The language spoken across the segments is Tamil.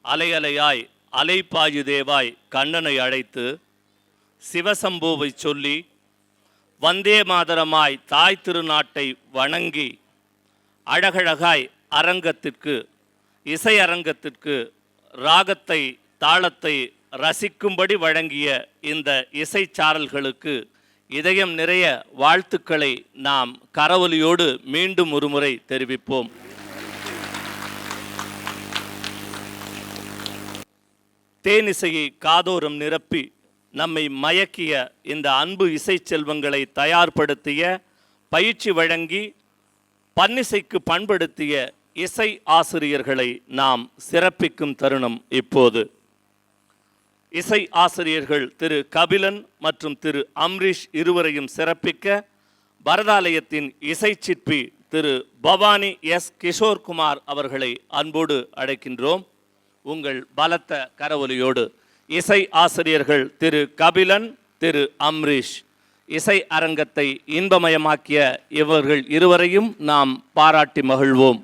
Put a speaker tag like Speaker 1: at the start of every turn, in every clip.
Speaker 1: அலையலையாய் அலைப்பாயுதேவாய் கண்ணனை அழைத்து சிவசம்புவை சொல்லி வந்தே மாதரமாய் தாய் திருநாட்டை வணங்கி அழகழகாய் அரங்கத்திற்கு இசை அரங்கத்திற்கு ராகத்தை தாளத்தை ரசிக்கும்படி வழங்கிய இந்த இசைச்சாரல்களுக்கு இதயம் நிறைய வாழ்த்துக்களை நாம் கரவொலியோடு மீண்டும் ஒருமுறை தெரிவிப்போம். தேனிசையை காதோரம் நிரப்பி நம்மை மயக்கிய இந்த அன்பு இசை செல்வங்களை தயார்படுத்திய பயிற்சி வழங்கி பன்னிசைக்கு பண்படுத்திய இசை ஆசிரியர்களை நாம் சிறப்பிக்கும் தருணம் இப்போது. இசை ஆசிரியர்கள் திரு கபிலன் மற்றும் திரு அம்ரீஷ் இருவரையும் சிறப்பிக்க பரதாலயத்தின் இசை சிற்பி திரு பவானி எஸ் கிஷோர்குமார் அவர்களை அன்போடு அழைக்கின்றோம். உங்கள் பலத்த கரவொலியோடு இசை ஆசிரியர்கள் திரு கபிலன் திரு அம்ரீஷ் இசை அரங்கத்தை இன்பமயமாக்கிய இவர்கள் இருவரையும் நாம் பாராட்டி மகிழ்வோம்.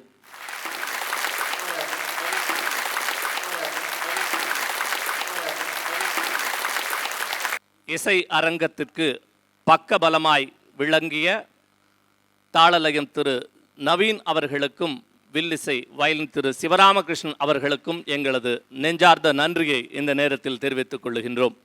Speaker 1: இசை அரங்கத்திற்கு பக்கபலமாய் விளங்கிய தாளலயம் திரு நவீன் அவர்களுக்கும் வில்லிசை வயலின் திரு சிவராமகிருஷ்ணன் அவர்களுக்கும் எங்களது நெஞ்சார்ந்த நன்றியை இந்த நேரத்தில் தெரிவித்துக் கொள்கின்றோம்.